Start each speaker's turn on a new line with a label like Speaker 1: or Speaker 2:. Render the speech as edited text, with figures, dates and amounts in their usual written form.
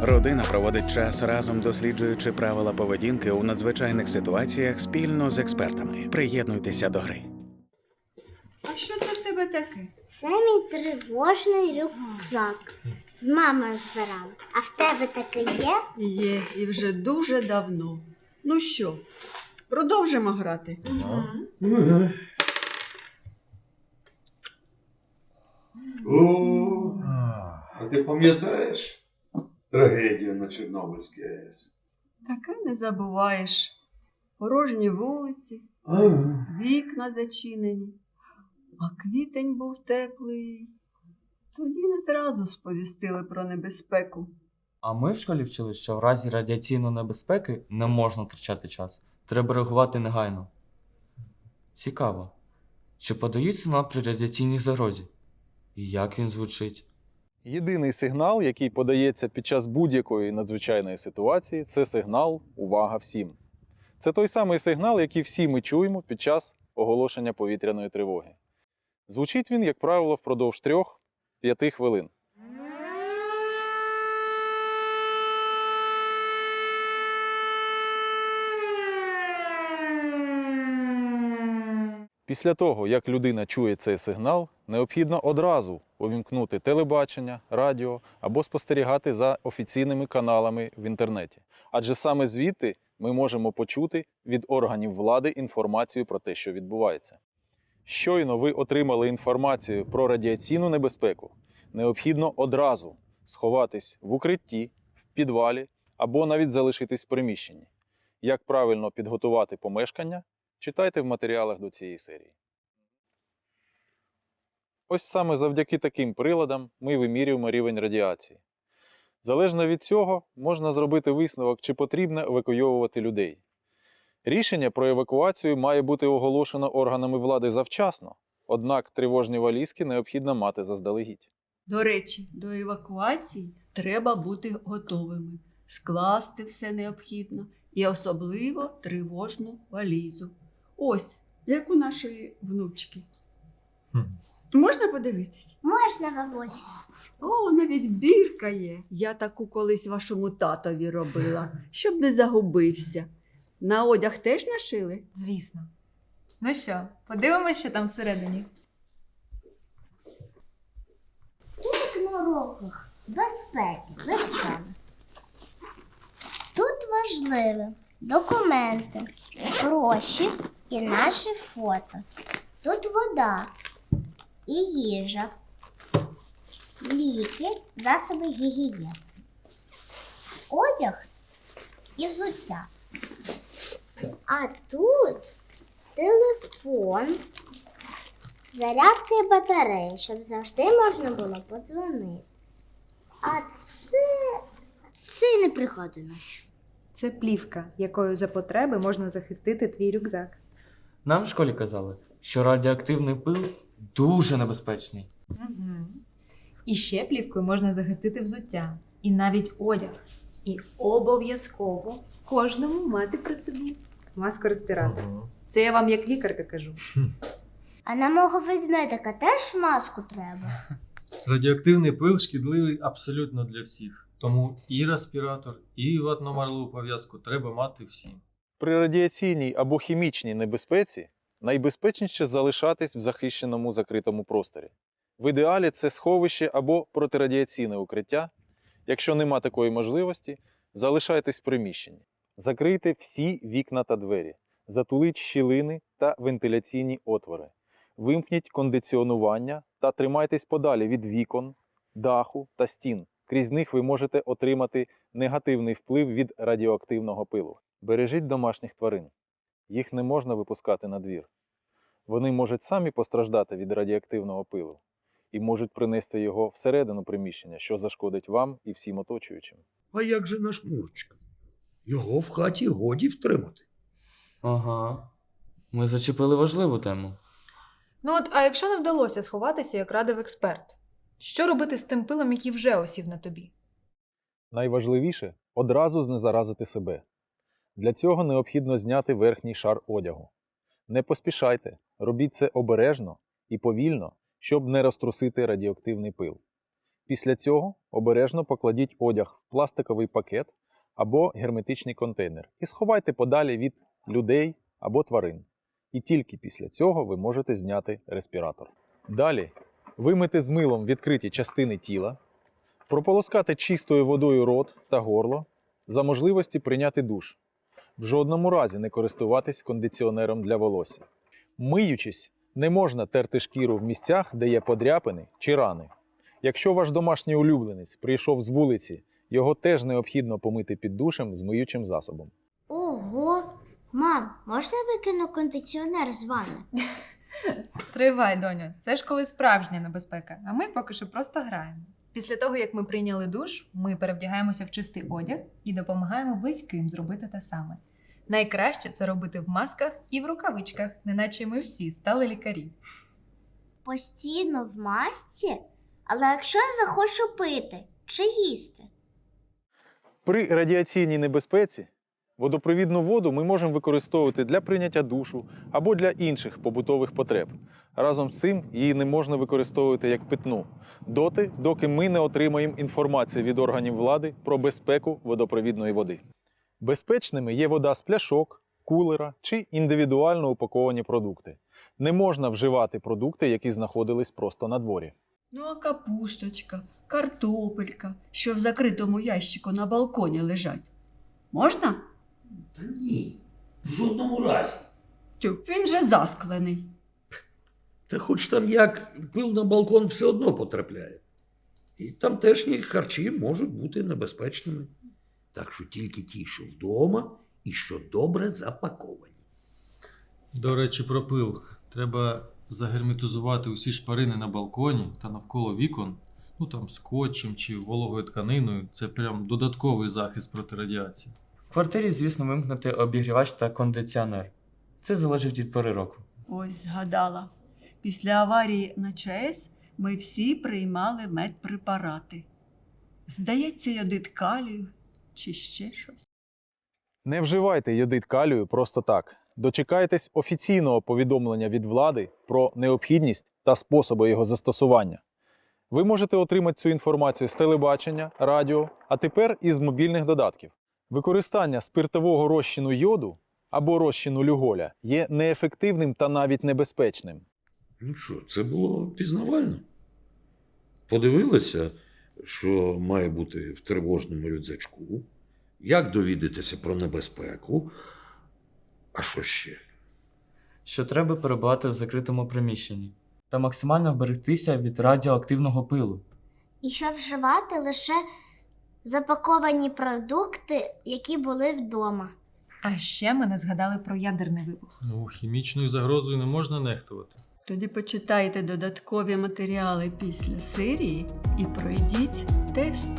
Speaker 1: Родина проводить час разом, досліджуючи правила поведінки у надзвичайних ситуаціях спільно з експертами. Приєднуйтеся до гри.
Speaker 2: А що це в тебе таке?
Speaker 3: Це мій тривожний рюкзак. З мамою збирали. А в тебе таке є?
Speaker 2: Є, і вже дуже давно. Ну що, продовжимо грати?
Speaker 4: О, а ти пам'ятаєш трагедію на Чорнобильській АЕС?
Speaker 2: Таке не забуваєш. Порожні вулиці, вікна зачинені, а квітень був теплий. Тоді не зразу сповістили про небезпеку.
Speaker 5: А ми в школі вчили, що в разі радіаційної небезпеки не можна втрачати час. Треба реагувати негайно. Цікаво, чи подають сигнал при радіаційній загрозі? І як він звучить?
Speaker 6: Єдиний сигнал, який подається під час будь-якої надзвичайної ситуації, це сигнал «Увага всім». Це той самий сигнал, який всі ми чуємо під час оголошення повітряної тривоги. Звучить він, як правило, впродовж 3-5 хвилин. Після того, як людина чує цей сигнал, необхідно одразу увімкнути телебачення, радіо або спостерігати за офіційними каналами в інтернеті. Адже саме звідти ми можемо почути від органів влади інформацію про те, що відбувається. Щойно ви отримали інформацію про радіаційну небезпеку, необхідно одразу сховатись в укритті, в підвалі або навіть залишитись в приміщенні. Як правильно підготувати помешкання, читайте в матеріалах до цієї серії. Ось саме завдяки таким приладам ми вимірюємо рівень радіації. Залежно від цього, можна зробити висновок, чи потрібно евакуйовувати людей. Рішення про евакуацію має бути оголошено органами влади завчасно, однак тривожні валізки необхідно мати заздалегідь.
Speaker 2: До речі, до евакуації треба бути готовими, скласти все необхідно і особливо тривожну валізу. Ось, як у нашої внучки. Можна подивитись?
Speaker 3: Можна, бабусь.
Speaker 2: О, навіть бірка є. Я таку колись вашому татові робила, щоб не загубився. На одяг теж нашили?
Speaker 7: Звісно. Ну що, подивимося, що там всередині.
Speaker 3: Синок на уроках безпеки вивчали. Тут важливі документи, гроші і наші фото. Тут вода і їжа, ліки, засоби гігієни, одяг і взуття. А тут телефон, зарядка і батарея, щоб завжди можна було подзвонити. А це не пригадую на що.
Speaker 7: Це плівка, якою за потреби можна захистити твій рюкзак.
Speaker 5: Нам в школі казали, що радіоактивний пил дуже небезпечний.
Speaker 7: Угу. І ще плівкою можна захистити взуття. І навіть одяг. І обов'язково кожному мати при собі маску-респіратор. Це я вам як лікарка кажу.
Speaker 3: А на мого ведмедика теж маску треба?
Speaker 8: Радіоактивний пил шкідливий абсолютно для всіх. Тому і респіратор, і ватно-марлову пов'язку треба мати всім.
Speaker 6: При радіаційній або хімічній небезпеці найбезпечніше залишатись в захищеному закритому просторі. В ідеалі це сховище або протирадіаційне укриття. Якщо нема такої можливості, залишайтесь в приміщенні. Закрийте всі вікна та двері, затуліть щілини та вентиляційні отвори. Вимкніть кондиціонування та тримайтесь подалі від вікон, даху та стін. Крізь них ви можете отримати негативний вплив від радіоактивного пилу. Бережіть домашніх тварин. Їх не можна випускати на двір. Вони можуть самі постраждати від радіоактивного пилу і можуть принести його всередину приміщення, що зашкодить вам і всім оточуючим.
Speaker 4: А як же наш Мурчик? Його в хаті годі втримати.
Speaker 5: Ага. Ми зачепили важливу тему.
Speaker 7: Ну от, а якщо не вдалося сховатися, як радив експерт? Що робити з тим пилом, який вже осів на тобі?
Speaker 6: Найважливіше – одразу знезаразити себе. Для цього необхідно зняти верхній шар одягу. Не поспішайте, робіть це обережно і повільно, щоб не розтрусити радіоактивний пил. Після цього обережно покладіть одяг в пластиковий пакет або герметичний контейнер і сховайте подалі від людей або тварин. І тільки після цього ви можете зняти респіратор. Далі вимити з милом відкриті частини тіла, прополоскати чистою водою рот та горло, за можливості прийняти душ. В жодному разі не користуватись кондиціонером для волосся. Миючись, не можна терти шкіру в місцях, де є подряпини чи рани. Якщо ваш домашній улюбленець прийшов з вулиці, його теж необхідно помити під душем з миючим засобом.
Speaker 3: Ого! Мам, можна я викину кондиціонер з ванни?
Speaker 7: Стривай, доню, це ж коли справжня небезпека, а ми поки що просто граємо. Після того, як ми прийняли душ, ми перевдягаємося в чистий одяг і допомагаємо близьким зробити те саме. Найкраще це робити в масках і в рукавичках, неначе ми всі стали лікарі.
Speaker 3: Постійно в масці? Але якщо я захочу пити чи їсти?
Speaker 6: При радіаційній небезпеці водопровідну воду ми можемо використовувати для прийняття душу або для інших побутових потреб. Разом з цим її не можна використовувати як питну, доки ми не отримаємо інформацію від органів влади про безпеку водопровідної води. Безпечними є вода з пляшок, кулера чи індивідуально упаковані продукти. Не можна вживати продукти, які знаходились просто на дворі.
Speaker 2: Ну а капусточка, картопелька, що в закритому ящику на балконі лежать. Можна?
Speaker 4: Та ні, в жодному разі.
Speaker 2: Тю, він же засклений.
Speaker 9: Та хоч там як, пил на балкон все одно потрапляє. І тамтешні харчі можуть бути небезпечними. Так що тільки ті, що вдома і що добре запаковані.
Speaker 8: До речі, про пил. Треба загерметизувати усі шпарини на балконі та навколо вікон, скотчем чи вологою тканиною. Це прям додатковий захист проти радіації.
Speaker 5: В квартирі, звісно, вимкнути обігрівач та кондиціонер. Це залежить від пори року.
Speaker 2: Ось згадала. Після аварії на ЧАЕС ми всі приймали медпрепарати. Здається, йодит калію чи ще щось.
Speaker 6: Не вживайте йодит калію просто так. Дочекайтесь офіційного повідомлення від влади про необхідність та способи його застосування. Ви можете отримати цю інформацію з телебачення, радіо, а тепер і з мобільних додатків. Використання спиртового розчину йоду або розчину люголя є неефективним та навіть небезпечним.
Speaker 9: Ну що, це було пізнавально. Подивилися, що має бути в тривожному рюкзачку, як довідатися про небезпеку, а що ще?
Speaker 5: Що треба перебувати в закритому приміщенні та максимально вберегтися від радіоактивного пилу.
Speaker 3: І щоб вживати лише запаковані продукти, які були вдома.
Speaker 7: А ще ми не згадали про ядерний вибух.
Speaker 8: Хімічною загрозою не можна нехтувати.
Speaker 2: Тоді почитайте додаткові матеріали після серії і пройдіть тест.